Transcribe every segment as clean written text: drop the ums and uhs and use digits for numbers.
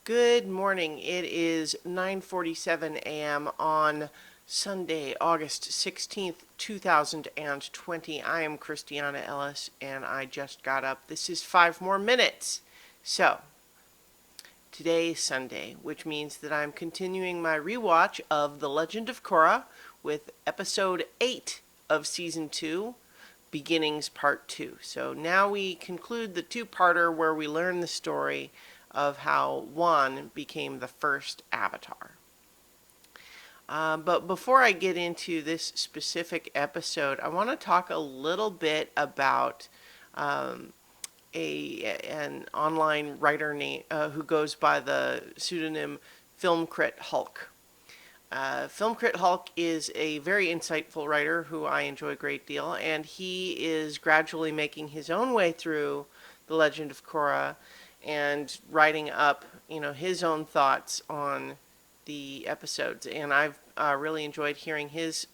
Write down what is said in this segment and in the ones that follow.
Good morning. It is 9:47 a.m. on Sunday, August 16th, 2020. I am Christiana Ellis and I just got up. This is 5 more minutes. So, today is Sunday, which means that I'm continuing my rewatch of The Legend of Korra with episode 8 of season 2, Beginnings Part 2. So now we conclude the two-parter where we learn the story of how Wan became the first Avatar. But before I get into this specific episode, I want to talk a little bit about an online writer who goes by the pseudonym Filmcrit Hulk. Filmcrit Hulk is a very insightful writer who I enjoy a great deal, and he is gradually making his own way through The Legend of Korra and writing up, his own thoughts on the episodes. And I've really enjoyed hearing his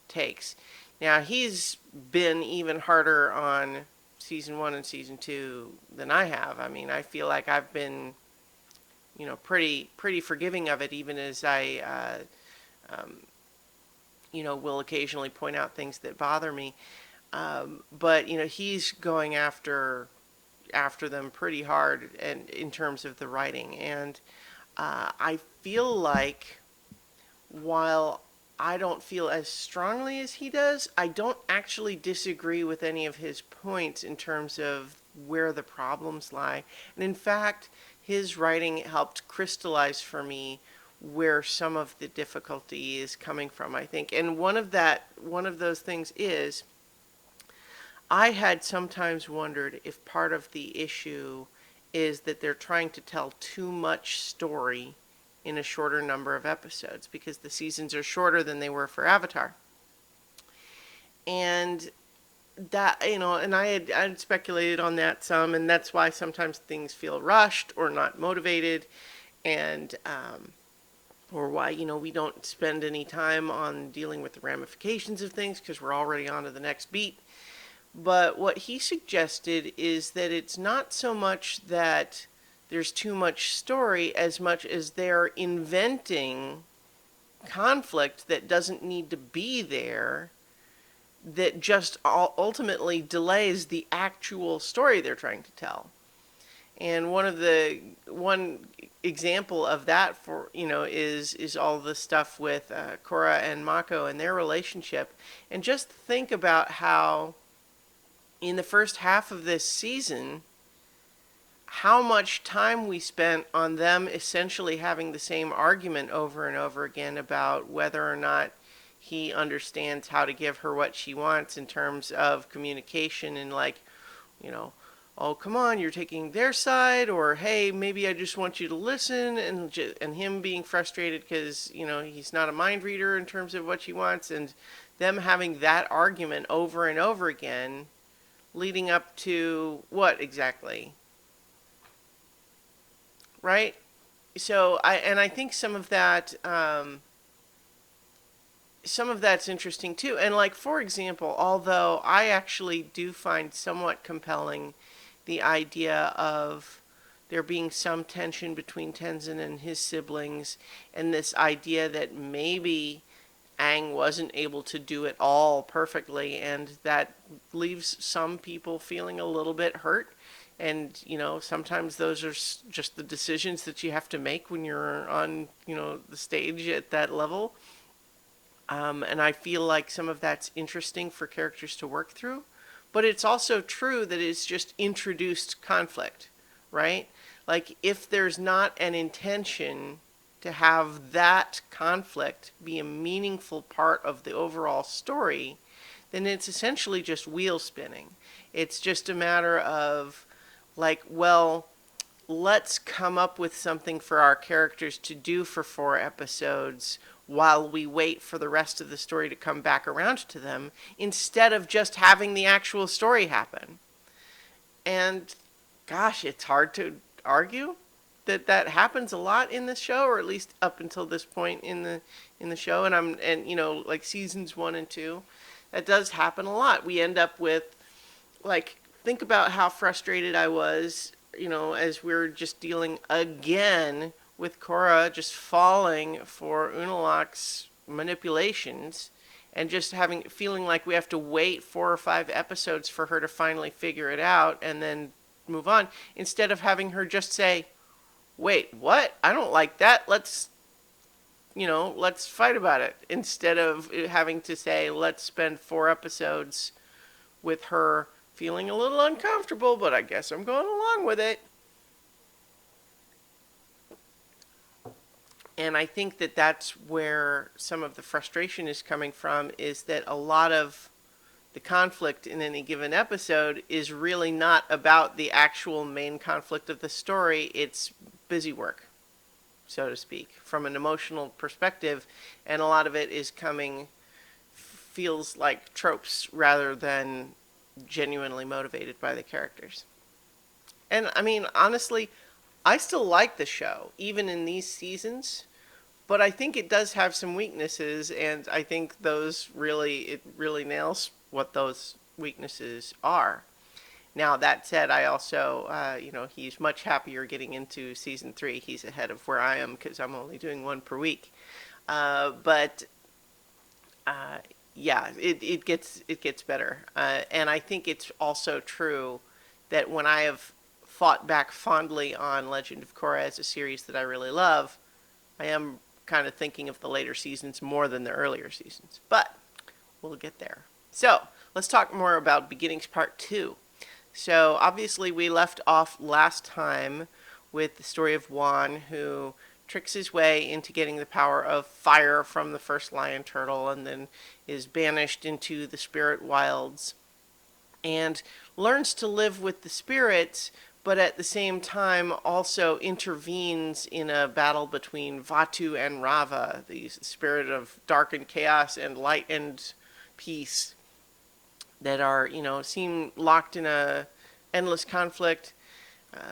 takes. Now, he's been even harder on season 1 and season 2 than I have. I mean, I feel like I've been, pretty forgiving of it, even as I, will occasionally point out things that bother me. But, he's going after them pretty hard, and in terms of the writing. And I feel like, while I don't feel as strongly as he does, I don't actually disagree with any of his points in terms of where the problems lie. And in fact, his writing helped crystallize for me where some of the difficulty is coming from, I think. And one of those things is, I had sometimes wondered if part of the issue is that they're trying to tell too much story in a shorter number of episodes, because the seasons are shorter than they were for Avatar. And that, and I had speculated on that some, and that's why sometimes things feel rushed or not motivated, and or why, we don't spend any time on dealing with the ramifications of things because we're already on to the next beat. But what he suggested is that it's not so much that there's too much story as much as they're inventing conflict that doesn't need to be there, that just ultimately delays the actual story they're trying to tell. And one example of that is all the stuff with Korra and Mako and their relationship. And just think about how in the first half of this season, how much time we spent on them essentially having the same argument over and over again about whether or not he understands how to give her what she wants in terms of communication, and oh, come on, you're taking their side, or hey, maybe I just want you to listen, and him being frustrated because, he's not a mind reader in terms of what she wants, and them having that argument over and over again, leading up to what exactly? Right? So I think some of that's interesting too. And for example, although I actually do find somewhat compelling the idea of there being some tension between Tenzin and his siblings, and this idea that maybe Aang wasn't able to do it all perfectly, and that leaves some people feeling a little bit hurt. And, sometimes those are just the decisions that you have to make when you're on, the stage at that level. And I feel like some of that's interesting for characters to work through. But it's also true that it's just introduced conflict, right? Like, if there's not an intention to have that conflict be a meaningful part of the overall story, then it's essentially just wheel spinning. It's just a matter of, well, let's come up with something for our characters to do for 4 episodes while we wait for the rest of the story to come back around to them, instead of just having the actual story happen. And gosh, it's hard to argue that happens a lot in this show, or at least up until this point in the show. And seasons 1 and 2, that does happen a lot. We end up with, think about how frustrated I was as we're just dealing again with Korra just falling for Unalaq's manipulations and just feeling like we have to wait 4 or 5 episodes for her to finally figure it out and then move on, instead of having her just say, wait, what? I don't like that. Let's fight about it. Instead of having to say, let's spend 4 episodes with her feeling a little uncomfortable, but I guess I'm going along with it. And I think that that's where some of the frustration is coming from, is that a lot of the conflict in any given episode is really not about the actual main conflict of the story. It's busy work, so to speak, from an emotional perspective. And a lot of it feels like tropes rather than genuinely motivated by the characters. And I mean, honestly, I still like the show, even in these seasons, but I think it does have some weaknesses, and I think it really nails what those weaknesses are. Now, that said, I also, he's much happier getting into season 3. He's ahead of where I am because I'm only doing one per week. Yeah, it gets better. And I think it's also true that when I have fought back fondly on Legend of Korra as a series that I really love, I am kind of thinking of the later seasons more than the earlier seasons. But we'll get there. So let's talk more about Beginnings Part 2. So obviously we left off last time with the story of Juan, who tricks his way into getting the power of fire from the first lion turtle and then is banished into the spirit wilds and learns to live with the spirits, but at the same time also intervenes in a battle between Vaatu and Rava, the spirit of dark and chaos and light and peace, that are, seem locked in a endless conflict.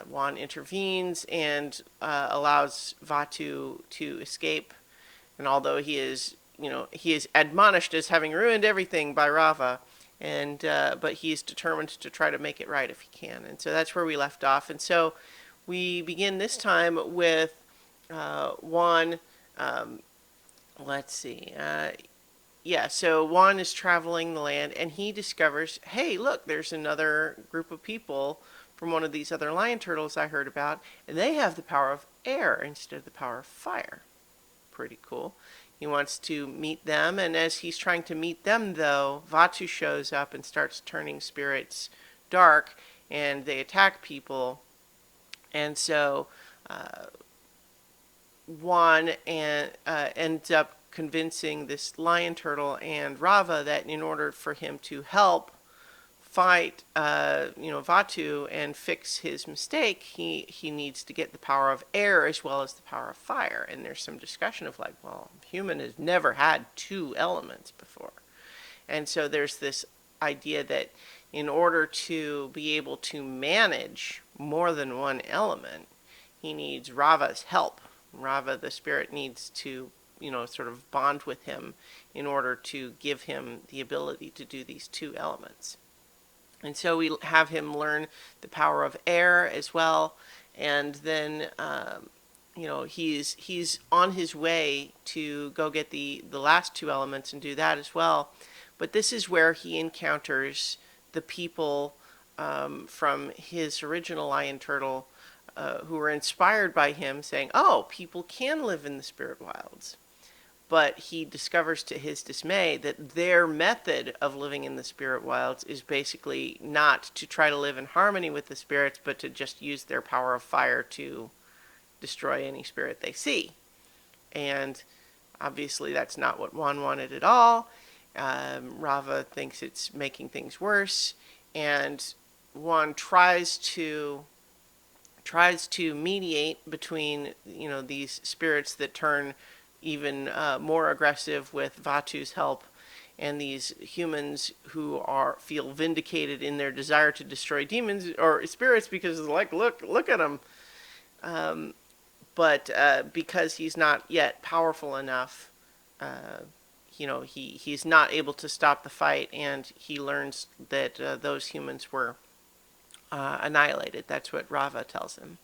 Juan intervenes and allows Vaatu to escape, and although he is admonished as having ruined everything by Rava, but he is determined to try to make it right if he can. And so that's where we left off. And so we begin this time with Juan. Let's see. So Juan is traveling the land, and he discovers, hey, look, there's another group of people from one of these other lion turtles I heard about, and they have the power of air instead of the power of fire. Pretty cool. He wants to meet them, and as he's trying to meet them, though, Vaatu shows up and starts turning spirits dark, and they attack people. And so Juan ends up convincing this lion turtle and Rava that in order for him to help fight Vaatu and fix his mistake, he needs to get the power of air as well as the power of fire. And there's some discussion of like, well, human has never had 2 elements before. And so there's this idea that in order to be able to manage more than one element, he needs Rava's help. Rava, the spirit, needs to sort of bond with him in order to give him the ability to do these 2 elements. And so we have him learn the power of air as well, and then he's on his way to go get the last 2 elements and do that as well. But this is where he encounters the people from his original lion turtle who were inspired by him, saying, oh, people can live in the spirit wilds. But he discovers to his dismay that their method of living in the spirit wilds is basically not to try to live in harmony with the spirits, but to just use their power of fire to destroy any spirit they see. And obviously that's not what Juan wanted at all. Rava thinks it's making things worse, and Juan tries to mediate between these spirits that turn even more aggressive with Vaatu's help, and these humans who feel vindicated in their desire to destroy demons or spirits because it's like, look at him. But because he's not yet powerful enough, he's not able to stop the fight, and he learns that those humans were annihilated. That's what Rava tells him.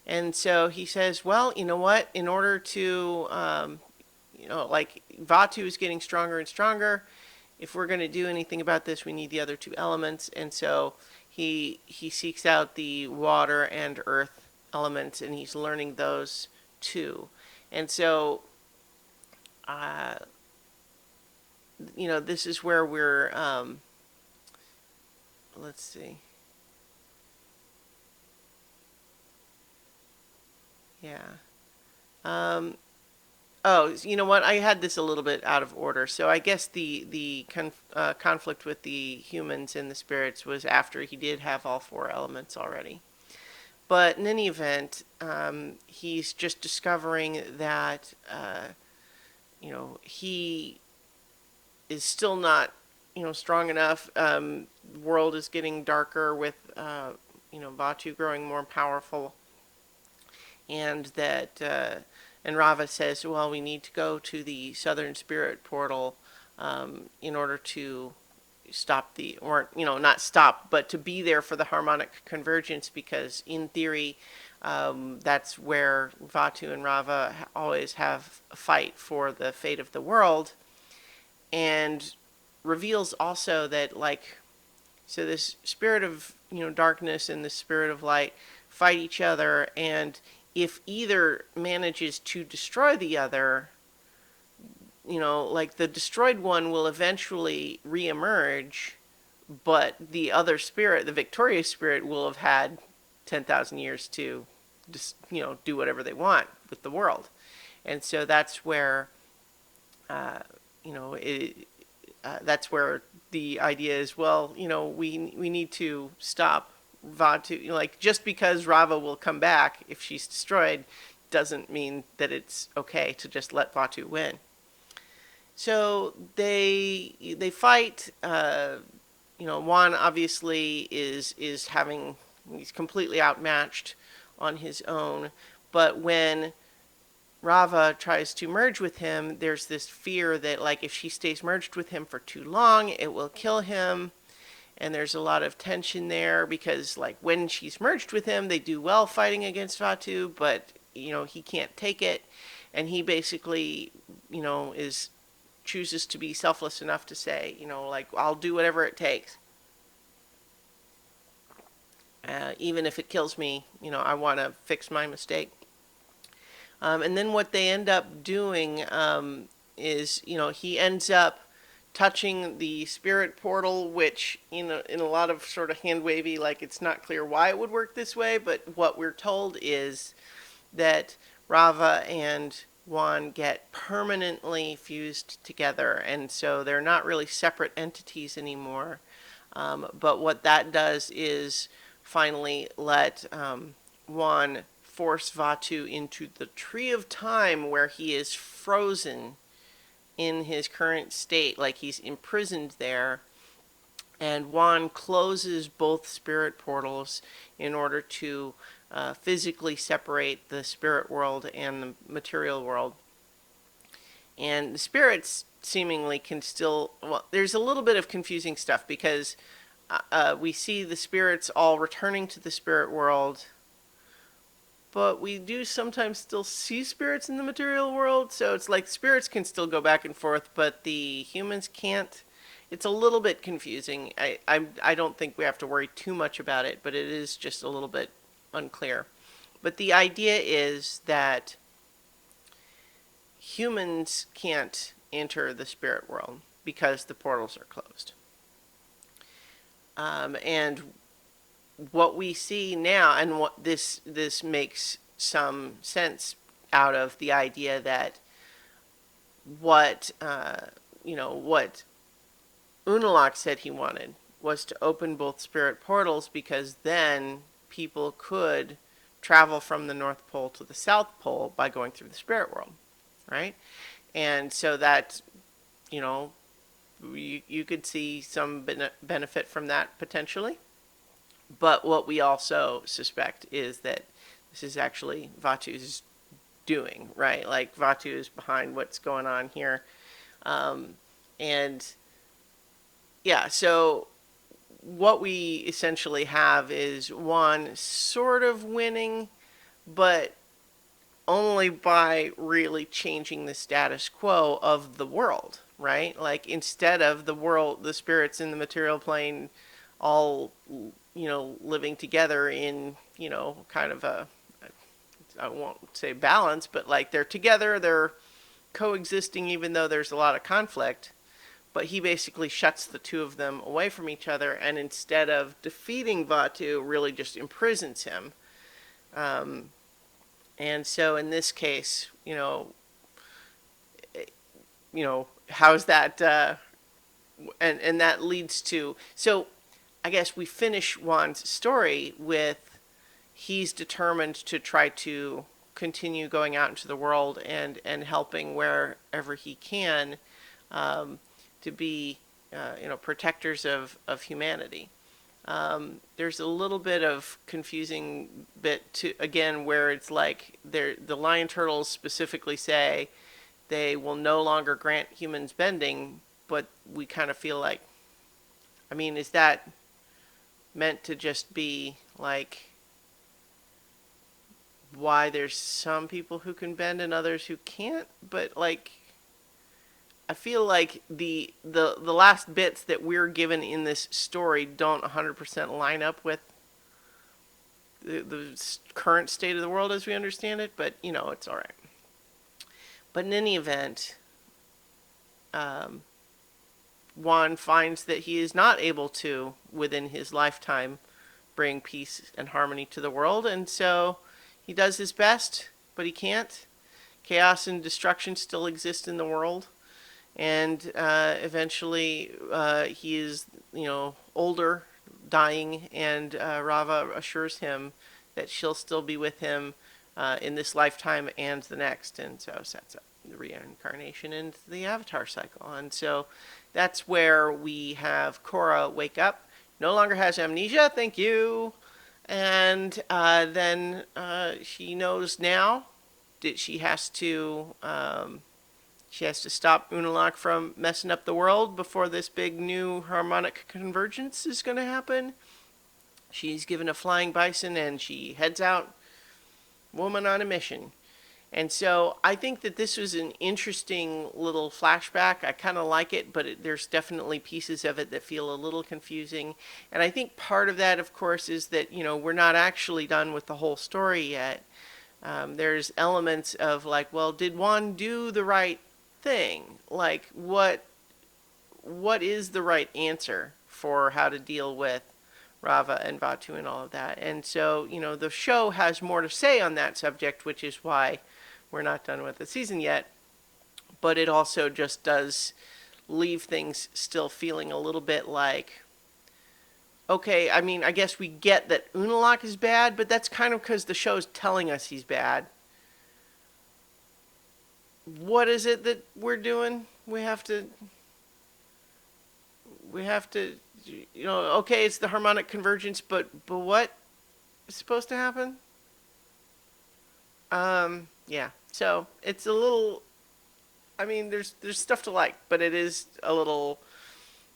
And so he says, well, you know what? In order to, like Vatu is getting stronger and stronger. If we're going to do anything about this, we need the other two elements. And so he seeks out the water and earth elements, and he's learning those too. And so, this is where we're, let's see. Yeah. Oh, you know what? I had this a little bit out of order. So I guess the conflict with the humans and the spirits was after he did have all four elements already. But in any event, he's just discovering that he is still not strong enough. The world is getting darker with Vatu growing more powerful, and that. And Rava says, well, we need to go to the southern spirit portal in order to stop not stop, but to be there for the harmonic convergence, because in theory, that's where Vatu and Rava always have a fight for the fate of the world. And reveals also that, so this spirit of, darkness and the spirit of light fight each other, and if either manages to destroy the other, the destroyed one will eventually reemerge, but the other spirit, the victorious spirit, will have had 10,000 years to just, do whatever they want with the world. And so that's where, that's where the idea is, well, we need to stop Vatu, just because Rava will come back if she's destroyed doesn't mean that it's okay to just let Vatu win. So they fight. Juan obviously is he's completely outmatched on his own, but when Rava tries to merge with him, there's this fear that if she stays merged with him for too long, it will kill him. And there's a lot of tension there because, when she's merged with him, they do well fighting against Vatu, but, he can't take it. And he basically, chooses to be selfless enough to say, I'll do whatever it takes. Even if it kills me, I want to fix my mistake. And then what they end up doing is, he ends up touching the spirit portal, which in a lot of sort of hand wavy, it's not clear why it would work this way, but what we're told is that Rava and Juan get permanently fused together, and so they're not really separate entities anymore. But what that does is finally let Juan force Vatu into the Tree of Time, where he is frozen in his current state, he's imprisoned there. And Juan closes both spirit portals in order to physically separate the spirit world and the material world. And the spirits seemingly can still, there's a little bit of confusing stuff because we see the spirits all returning to the spirit world, but we do sometimes still see spirits in the material world, so it's spirits can still go back and forth, but the humans can't. It's a little bit confusing. I don't think we have to worry too much about it, but it is just a little bit unclear. But the idea is that humans can't enter the spirit world because the portals are closed. And what we see now, and what this makes some sense out of the idea that what Unalaq said he wanted was to open both spirit portals, because then people could travel from the North Pole to the South Pole by going through the spirit world, right? And so that, you could see some benefit from that potentially. But what we also suspect is that this is actually Vatu's doing, right? Vatu is behind what's going on here. And yeah, so what we essentially have is one sort of winning, but only by really changing the status quo of the world, right? Like instead of the world, the spirits in the material plane all, living together in, kind of a, I won't say balance, but like they're together, they're coexisting even though there's a lot of conflict. But he basically shuts the two of them away from each other, and instead of defeating Vaatu, really just imprisons him. And so in this case, how's that? And that leads to, so I guess we finish Juan's story with he's determined to try to continue going out into the world and helping wherever he can, to be, protectors of humanity. There's a little bit of confusing bit to, again, where it's like the lion turtles specifically say they will no longer grant humans bending, but we kind of feel like, I mean, is that meant to just be like why there's some people who can bend and others who can't? But like, I feel like the last bits that we're given in this story don't 100% line up with the current state of the world as we understand it, but it's all right. But in any event, Juan finds that he is not able to, within his lifetime, bring peace and harmony to the world, and so he does his best, but he can't. Chaos and destruction still exist in the world. And eventually he is, older, dying, and Rava assures him that she'll still be with him in this lifetime and the next, and so sets up the reincarnation and the avatar cycle. And so that's where we have Korra wake up, no longer has amnesia, thank you, and then she knows now that she has to stop Unalaq from messing up the world before this big new harmonic convergence is going to happen. She's given a flying bison and she heads out, woman on a mission. And so I think that this was an interesting little flashback. I kind of like it, but there's definitely pieces of it that feel a little confusing. And I think part of that, of course, is that, we're not actually done with the whole story yet. There's elements of like, well, did Juan do the right thing? Like, what is the right answer for how to deal with Rava and Vaatu and all of that? And so, the show has more to say on that subject, which is why we're not done with the season yet. But it also just does leave things still feeling a little bit like, okay, I mean, I guess we get that Unalaq is bad, but that's kind of because the show's telling us he's bad. What is it that we're doing? We have to, okay, it's the harmonic convergence, but what is supposed to happen? Yeah, so it's a little, I mean, there's stuff to like, but it is a little,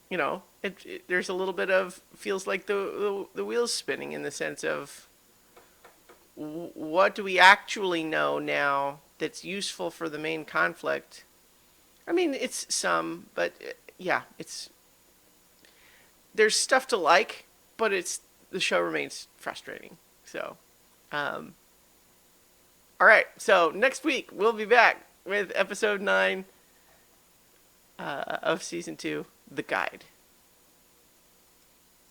there's a little bit of, feels like the wheels spinning in the sense of, what do we actually know now that's useful for the main conflict? I mean, it's some, but yeah, there's stuff to like, but the show remains frustrating. So, all right. So next week we'll be back with episode 9 of season 2, The Guide.